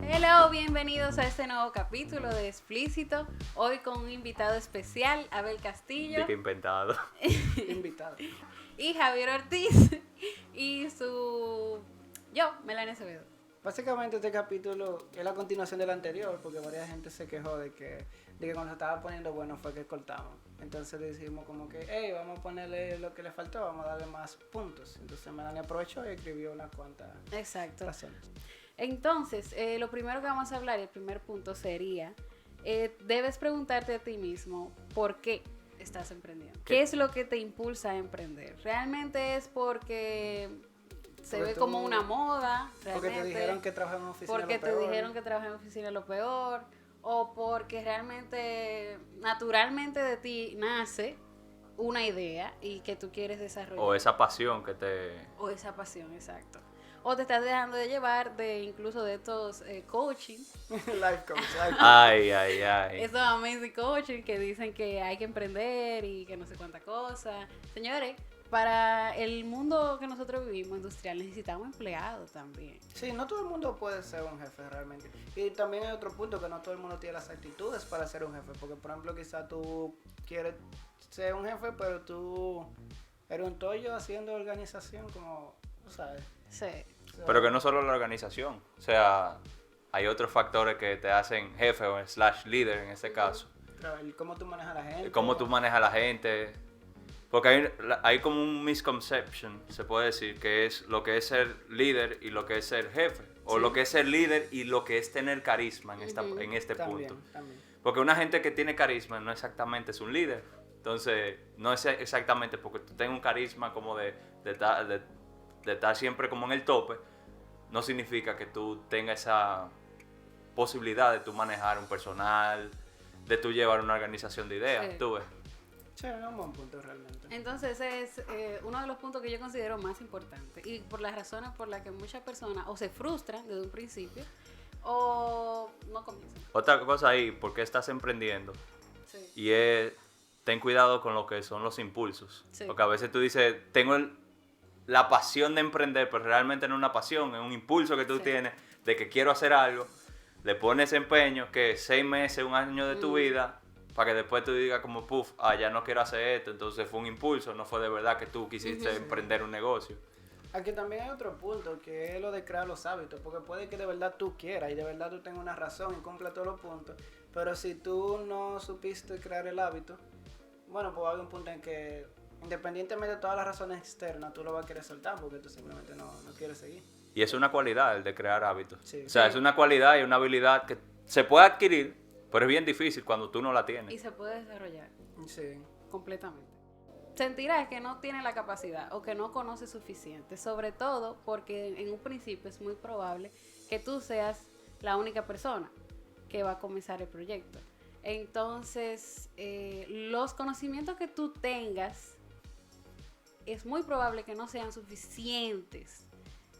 Hello, bienvenidos a este nuevo capítulo de Explícito. Hoy con un invitado especial, Abel Castillo. Que inventado. Invitado. Y Javier Ortiz. Y yo, Melania Acevedo. Básicamente este capítulo es la continuación del anterior, porque varias gente se quejó de que cuando se estaba poniendo bueno fue que cortamos. Entonces decidimos como que, hey, vamos a ponerle lo que le faltó, vamos a darle más puntos. Entonces Melania aprovechó y escribió unas cuantas razones. Entonces, lo primero que vamos a hablar, el primer punto sería, debes preguntarte a ti mismo por qué estás emprendiendo. ¿Qué es lo que te impulsa a emprender? ¿Realmente es porque se ve como una moda? Porque te dijeron que trabajas en una oficina porque lo peor. te dijeron que trabajas en oficina es lo peor, o porque realmente, naturalmente de ti nace una idea y que tú quieres desarrollar. O esa pasión que te... O esa pasión, exacto. O te estás dejando de llevar de incluso de estos coaching. Life coach. Ay. Estos amazing coaching que dicen que hay que emprender y que no sé cuánta cosa. Señores, para el mundo que nosotros vivimos industrial necesitamos empleados también. Sí, no todo el mundo puede ser un jefe realmente. Y también hay otro punto, que no todo el mundo tiene las actitudes para ser un jefe. Porque, por ejemplo, quizá tú quieres ser un jefe, pero tú eres un tollo haciendo organización, como, ¿sabes? Sí. O sea, Pero que no solo la organización. O sea, hay otros factores que te hacen jefe o / líder en este caso. claro, el cómo tú manejas a la gente. Cómo tú manejas a la gente. Porque hay como un misconception, se puede decir, que es lo que es ser líder y lo que es ser jefe. O Sí. lo que es ser líder y lo que es tener carisma en este También, punto. también. Porque una gente que tiene carisma no exactamente es un líder. Entonces, no es exactamente porque tú tengas un carisma como de estar siempre como en el tope, no significa que tú tengas esa posibilidad de tú manejar un personal, de tú llevar una organización de ideas, Sí. tú ves. Sí, es un buen punto realmente. Entonces es uno de los puntos que yo considero más importantes y por las razones por las que muchas personas o se frustran desde un principio o no comienzan. Otra cosa ahí, ¿por qué estás emprendiendo? Sí. Y es, ten cuidado con lo que son los impulsos. Sí. Porque a veces tú dices, tengo la pasión de emprender, pero realmente no es una pasión, es un impulso que tú Sí. tienes de que quiero hacer algo, le pones empeño, que 6 meses, 1 año de tu vida, para que después tú digas como, puff, ya no quiero hacer esto, entonces fue un impulso, no fue de verdad que tú quisiste emprender un negocio. Aquí también hay otro punto, que es lo de crear los hábitos, porque puede que de verdad tú quieras y de verdad tú tengas una razón y cumpla todos los puntos, pero si tú no supiste crear el hábito, bueno, pues va a haber un punto en que, independientemente de todas las razones externas, tú lo vas a querer soltar porque tú simplemente no quieres seguir. Y es una cualidad el de crear hábitos. Sí. O sea, Sí. es una cualidad y una habilidad que se puede adquirir, pero es bien difícil cuando tú no la Y tienes. se puede desarrollar Sí. completamente. Sentirás que no tiene la capacidad o que no conoce suficiente, sobre todo porque en un principio es muy probable que tú seas la única persona que va a comenzar el proyecto. Entonces, los conocimientos que tú tengas es muy probable que no sean suficientes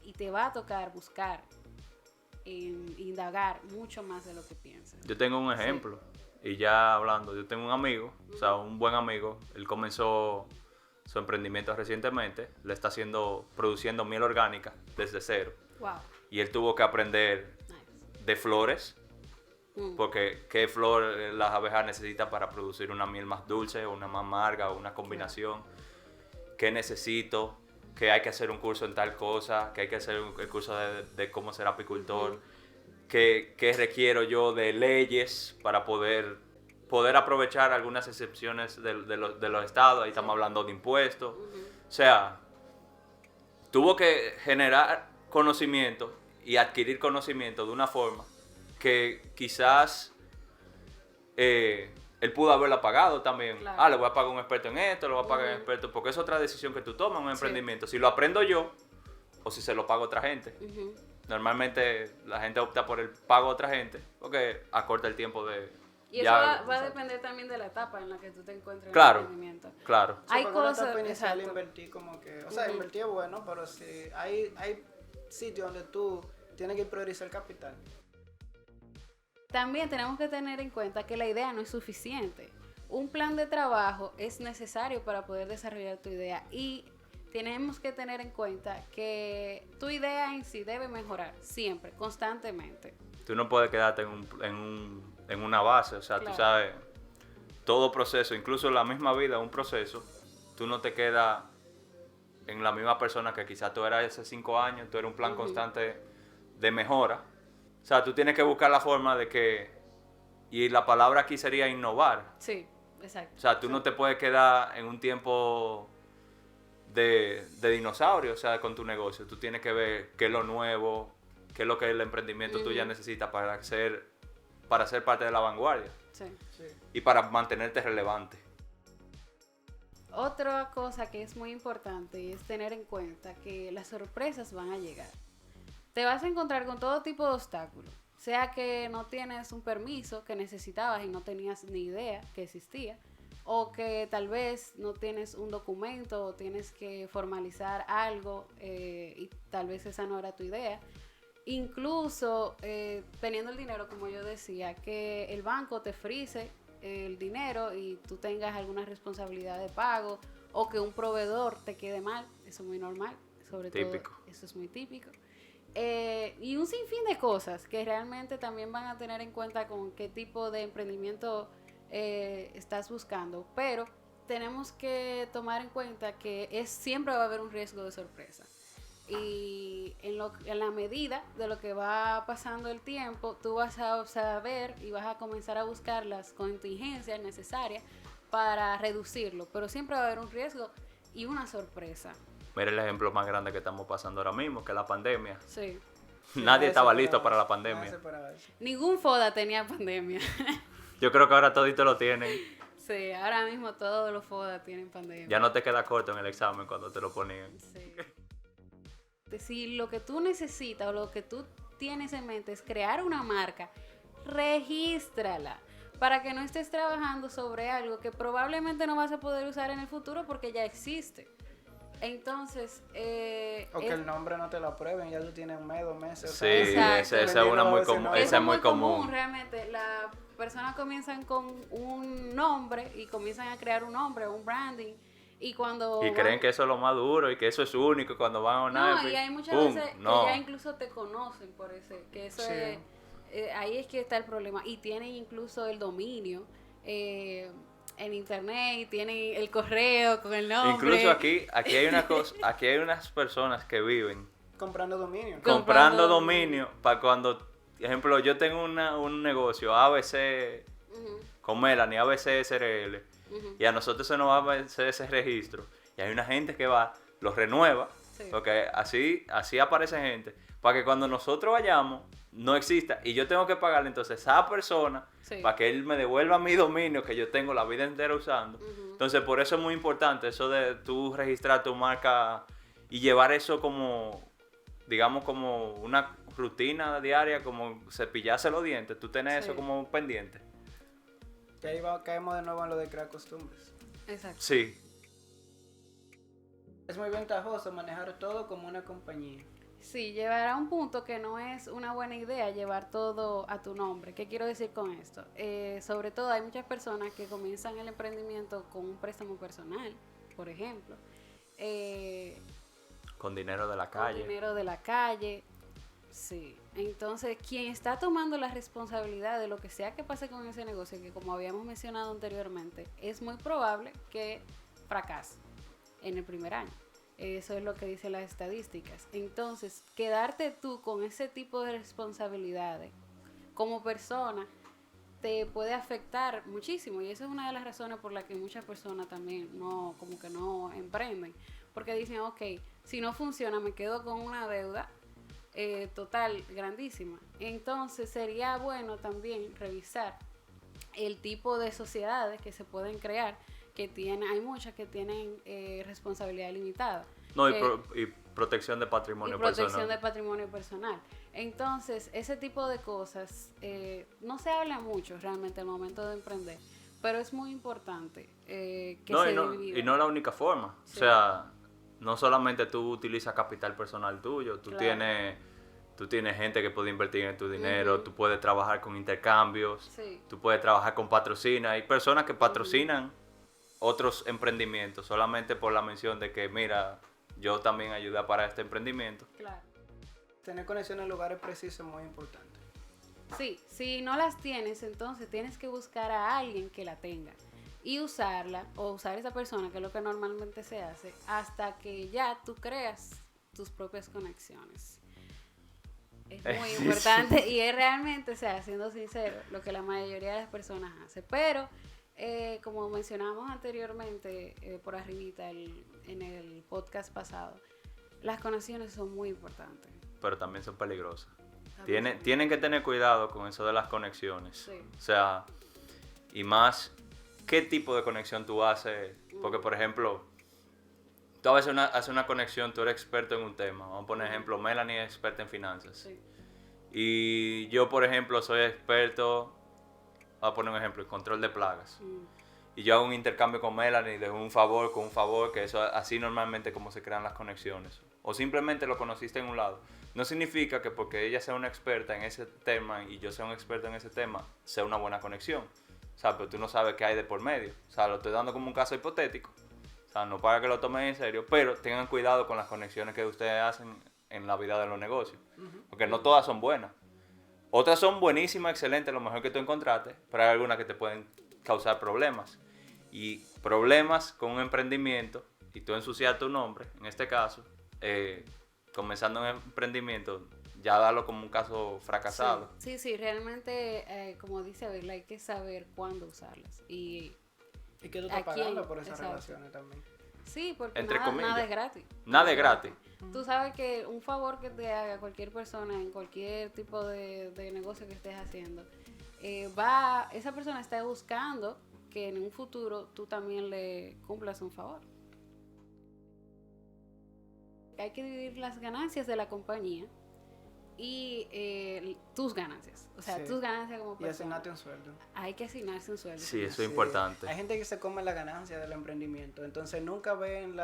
y te va a tocar buscar, indagar mucho más de lo que piensas. Yo tengo un ejemplo, y ya hablando, yo tengo un amigo, o sea, un buen amigo, él comenzó su emprendimiento recientemente, le está produciendo miel orgánica desde cero, Wow, y él tuvo que aprender nice. de flores, Mm. porque qué flor las abejas necesitan para producir una miel más dulce, o una más amarga, o una combinación, qué necesito, que hay que hacer un curso en tal cosa, que hay que hacer el curso de cómo ser apicultor, qué requiero yo de leyes para poder aprovechar algunas excepciones de los estados, ahí estamos hablando de impuestos, o sea, tuvo que generar conocimiento y adquirir conocimiento de una forma que quizás él pudo haberla pagado también. Claro. Le voy a pagar a un experto en esto, le voy a pagar a un experto, porque es otra decisión que tú tomas en un Sí. emprendimiento. Si lo aprendo yo o si se lo pago a otra gente. Ujú. Normalmente la gente opta por el pago a otra gente porque acorta el tiempo de... Y eso va a depender también de la etapa en la que tú te encuentres Claro. en el emprendimiento. Claro. Sí, Hay porque una cosas, etapa inicial exacto. invertir como que, o sea, invertir es bueno, pero si hay sitios donde tú tienes que priorizar el capital. También tenemos que tener en cuenta que la idea no es suficiente. Un plan de trabajo es necesario para poder desarrollar tu idea y tenemos que tener en cuenta que tu idea en sí debe mejorar siempre, constantemente. Tú no puedes quedarte en una base, o sea, Claro. tú sabes, todo proceso, incluso la misma vida, un proceso, tú no te quedas en la misma persona que quizás tú eras hace 5 años, tú eres un plan Ujú. constante de mejora. O sea, tú tienes que buscar la forma de que, y la palabra aquí sería innovar. Sí, exacto. O sea, tú no te puedes quedar en un tiempo de dinosaurio, o sea, con tu negocio. Tú tienes que ver qué es lo nuevo, qué es lo que el emprendimiento tuyo Ujú. necesita para ser parte de la vanguardia Sí. Sí. y para mantenerte relevante. Otra cosa que es muy importante es tener en cuenta que las sorpresas van a llegar. Te vas a encontrar con todo tipo de obstáculos, sea que no tienes un permiso que necesitabas y no tenías ni idea que existía, o que tal vez no tienes un documento o tienes que formalizar algo y tal vez esa no era tu idea. Incluso teniendo el dinero, como yo decía, que el banco te frise el dinero y tú tengas alguna responsabilidad de pago, o que un proveedor te quede mal, eso es muy normal, sobre Típico. todo eso es muy típico. Y un sinfín de cosas que realmente también van a tener en cuenta con qué tipo de emprendimiento estás buscando, pero tenemos que tomar en cuenta que siempre va a haber un riesgo de sorpresa. Y en la medida de lo que va pasando el tiempo, tú vas a saber y vas a comenzar a buscar las contingencias necesarias para reducirlo, pero siempre va a haber un riesgo y una sorpresa. Mira el ejemplo más grande que estamos pasando ahora mismo, que es la pandemia. Sí. Sí, Nadie estaba esperaba listo para la eso, pandemia. nadie esperaba eso. Ningún FODA tenía pandemia. Yo creo que ahora todito lo tienen. Sí, ahora mismo todos los FODA tienen pandemia. Ya no te queda corto en el examen cuando te lo ponían. Sí. Si lo que tú necesitas o lo que tú tienes en mente es crear una marca, regístrala para que no estés trabajando sobre algo que probablemente no vas a poder usar en el futuro porque ya existe. Entonces, O que el nombre no te lo aprueben, ya tú tienes un mes, 2 meses. Sí, Exacto. esa es una muy común. Eso Esa es muy común. común. Realmente. Las personas comienzan con un nombre y comienzan a crear un nombre, un branding. Y cuando Y creen que eso es lo más duro y que eso es único cuando van a una no, y hay muchas ¡pum! veces No. que ya incluso te conocen por ese, que eso Sí. es, ahí es que está el problema. Y tienen incluso el dominio en internet, y tienen el correo con el nombre. Incluso aquí hay una cosa, aquí hay unas personas que viven Comprando dominio. Comprando comprando dominio para cuando, por ejemplo, yo tengo un negocio ABC Ujú, con Melanie, ABC SRL, ujú. y a nosotros se nos va a hacer ese registro. Y hay una gente que va, lo renueva, Sí. porque así aparece gente, para que cuando nosotros vayamos no exista. Y yo tengo que pagarle entonces a esa persona Sí. para que él me devuelva mi dominio que yo tengo la vida entera usando. Ujú. Entonces por eso es muy importante eso de tú registrar tu marca y llevar eso como, digamos, como una rutina diaria, como cepillarse los dientes. Tú tenés Sí. eso como pendiente. Que ahí caemos de nuevo en lo de crear costumbres. Exacto. Sí. Es muy ventajoso manejar todo como una compañía. Sí, llevar a un punto que no es una buena idea llevar todo a tu nombre. ¿Qué quiero decir con esto? Sobre todo hay muchas personas que comienzan el emprendimiento con un préstamo personal, por ejemplo, Con dinero de la con calle. dinero de la calle. Sí, entonces quien está tomando la responsabilidad de lo que sea que pase con ese negocio, que como habíamos mencionado anteriormente, es muy probable que fracase en el primer año. Eso es lo que dicen las estadísticas. Entonces, quedarte tú con ese tipo de responsabilidades como persona te puede afectar muchísimo, y esa es una de las razones por las que muchas personas también como que no emprenden, porque dicen, ok, si no funciona me quedo con una deuda total grandísima. Entonces sería bueno también revisar el tipo de sociedades que se pueden crear, hay muchas que tienen responsabilidad limitada. No, que- y protección de patrimonio y protección personal. de patrimonio personal. Entonces, ese tipo de cosas no se habla mucho realmente al momento de emprender, pero es muy importante que No, se y no, divida. y no es la única forma. Sí. O sea, no solamente tú utilizas capital personal tuyo, tú Claro. tienes gente que puede invertir en tu dinero, Ujú. tú puedes trabajar con intercambios, Sí. tú puedes trabajar con patrocina. Hay personas que patrocinan otros emprendimientos solamente por la mención de que, mira, yo también ayudé para este emprendimiento. Claro. Tener conexión en lugares precisos es muy importante. Sí, si no las tienes, entonces tienes que buscar a alguien que la tenga y usarla o usar esa persona, que es lo que normalmente se hace, hasta que ya tú creas tus propias conexiones. Es muy importante y es realmente, o sea, siendo sincero, lo que la mayoría de las personas hace. Pero, como mencionamos anteriormente por arribita en el podcast pasado, las conexiones son muy importantes. Pero también son peligrosas. Tienen que tener cuidado con eso de las conexiones. Sí. O sea, y más, ¿qué tipo de conexión tú haces? Porque, por ejemplo, tú a veces haces una conexión, tú eres experto en un tema. Vamos a poner ejemplo, Melanie es experta en finanzas. Sí. Y yo, por ejemplo, soy experto, voy a poner un ejemplo, en control de plagas. Y yo hago un intercambio con Melanie de un favor con un favor, que eso así normalmente como se crean las conexiones. O simplemente lo conociste en un lado. No significa que porque ella sea una experta en ese tema y yo sea un experto en ese tema, sea una buena conexión. O sea, pero tú no sabes qué hay de por medio. O sea, lo estoy dando como un caso hipotético. O sea, no para que lo tomen en serio, pero tengan cuidado con las conexiones que ustedes hacen en la vida de los negocios. Porque no todas son buenas. Otras son buenísimas, excelentes, lo mejor que tú encontraste, pero hay algunas que te pueden causar problemas. Y problemas con un emprendimiento, y tú ensucias tu nombre, en este caso, comenzando un emprendimiento, ya darlo como un caso fracasado. Sí, realmente, como dice Abel, hay que saber cuándo usarlas. Y que tú estás pagando por esas exacto. relaciones también. Sí, porque Entre nada comillas. es gratis. Nada es gratis. Tú sabes que un favor que te haga cualquier persona en cualquier tipo de negocio que estés haciendo, esa persona está buscando que en un futuro tú también le cumplas un favor. Hay que dividir las ganancias de la compañía y tus ganancias. O sea, Sí. tus ganancias como Y persona. asignarte un sueldo. Hay que asignarse un sueldo. Sí, eso Sí. es importante. Hay gente que se come la ganancia del emprendimiento, entonces nunca ven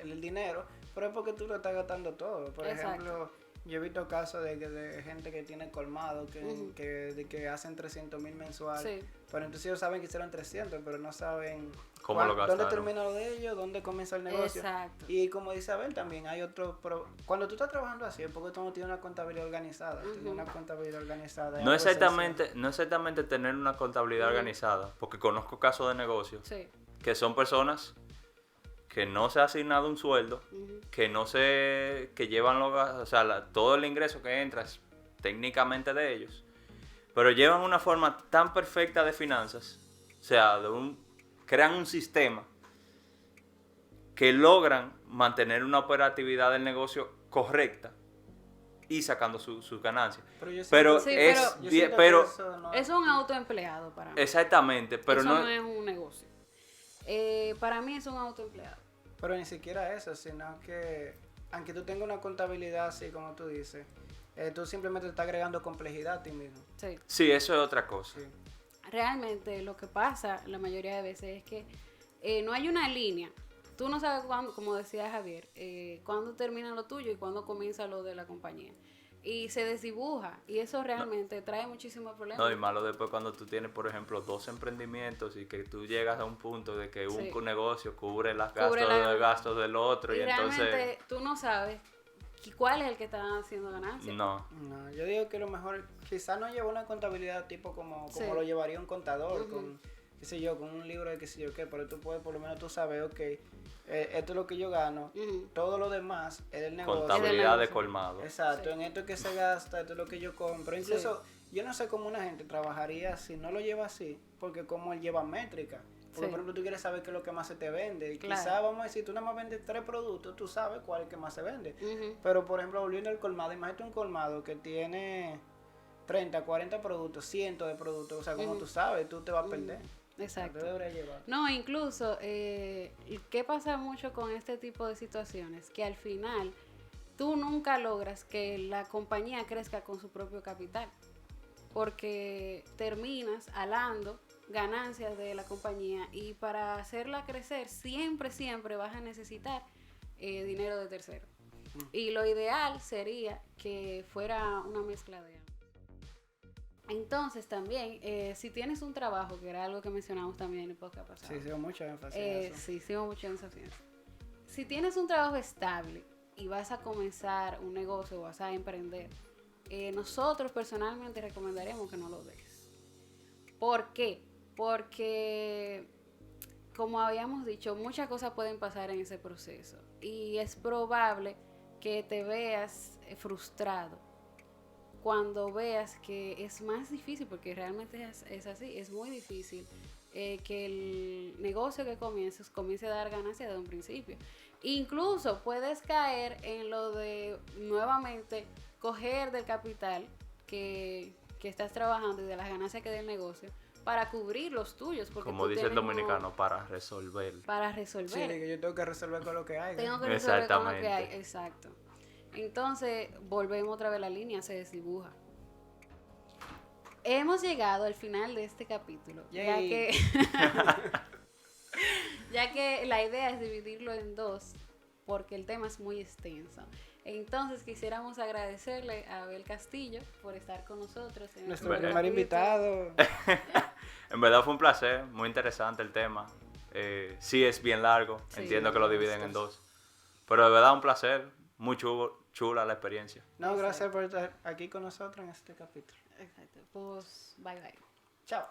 el dinero, pero es porque tú lo estás gastando todo. Por Exacto. ejemplo, yo he visto casos de gente que tiene colmado, que hacen 300,000 mensuales, Sí. pero entonces ellos saben que hicieron 300, pero no saben ¿Cómo lo dónde gastaron? termina lo de ellos, dónde comienza el negocio. Exacto. Y como dice Abel también, hay otro... Cuando tú estás trabajando así, es porque tú no tienes una contabilidad organizada. Tienes una contabilidad organizada. No exactamente tener una contabilidad organizada, porque conozco casos de negocios Sí. que son personas que no se ha asignado un sueldo, que llevan todo el ingreso que entra es técnicamente de ellos, pero llevan una forma tan perfecta de finanzas, o sea, crean un sistema que logran mantener una operatividad del negocio correcta y sacando sus ganancias. Pero Sí, yo siento que eso no- es un autoempleado para mí. Exactamente, pero eso no, no es un negocio. Para mí es un autoempleado. Pero ni siquiera eso, sino que aunque tú tengas una contabilidad así como tú dices, tú simplemente te estás agregando complejidad a ti mismo. Sí. Sí, eso es otra cosa. Sí. Realmente lo que pasa la mayoría de veces es que no hay una línea. Tú no sabes cuándo, como decía Javier, cuándo termina lo tuyo y cuándo comienza lo de la compañía. Y se desdibuja. Y eso realmente trae muchísimos problemas. No, y malo después cuando tú tienes, por ejemplo, 2 emprendimientos y que tú llegas a un punto de que Sí. un negocio cubre los Cubre gastos del otro y realmente entonces... tú no sabes cuál es el que está haciendo ganancias. No. No, yo digo que lo mejor, quizás no lleva una contabilidad tipo como Sí. lo llevaría un contador, con, qué sé yo, con un libro de qué sé yo qué, pero tú puedes, por lo menos tú sabes, ok, esto es lo que yo gano, todo lo demás es del negocio. Contabilidad de negocio. colmado. Exacto, Sí. en esto que se gasta, esto es lo que yo compro. Incluso yo no sé cómo una gente trabajaría si no lo lleva así, porque como él lleva métrica. Porque, Sí. por ejemplo, tú quieres saber qué es lo que más se te vende. Y Claro. quizás, vamos a decir, tú nada más vendes 3 productos, tú sabes cuál es el que más se vende. Ujú. Pero, por ejemplo, volviendo al colmado, imagínate un colmado que tiene 30, 40 productos, cientos de productos. O sea, como tú sabes, tú te vas a perder. Exacto. Tú deberías llevar. No, incluso, ¿qué pasa mucho con este tipo de situaciones? Que al final tú nunca logras que la compañía crezca con su propio capital, porque terminas alando ganancias de la compañía y para hacerla crecer siempre vas a necesitar dinero de tercero. Y lo ideal sería que fuera una mezcla de ambos. Entonces también, si tienes un trabajo, que era algo que mencionamos también en el podcast pasado. Sí, sí, mucho énfasis en eso. Sí, hicimos mucho énfasis en eso. si tienes un trabajo estable y vas a comenzar un negocio o vas a emprender, nosotros personalmente recomendaríamos que no lo dejes. ¿Por qué? Porque, como habíamos dicho, muchas cosas pueden pasar en ese proceso y es probable que te veas frustrado cuando veas que es más difícil, porque realmente es así, es muy difícil que el negocio que comience a dar ganancias desde un principio. Incluso puedes caer en lo de nuevamente coger del capital que estás trabajando y de las ganancias que dé el negocio para cubrir los tuyos. Porque Como dice el dominicano, para resolver. Para resolver. Sí, que yo tengo que resolver con lo que hay. Tengo que resolver con lo que hay, exacto. Entonces, volvemos otra vez, la línea se desdibuja. Hemos llegado al final de este capítulo, ya que la idea es dividirlo en dos, porque el tema es muy extenso. Entonces quisiéramos agradecerle a Abel Castillo por estar con nosotros. Nuestro primer invitado. En verdad fue un placer, muy interesante el tema. Sí es bien largo, Sí, entiendo que lo dividen en dos. Pero de verdad un placer, muy chula la experiencia. No, gracias por estar aquí con nosotros en este capítulo. Exacto. Pues bye bye. Chao.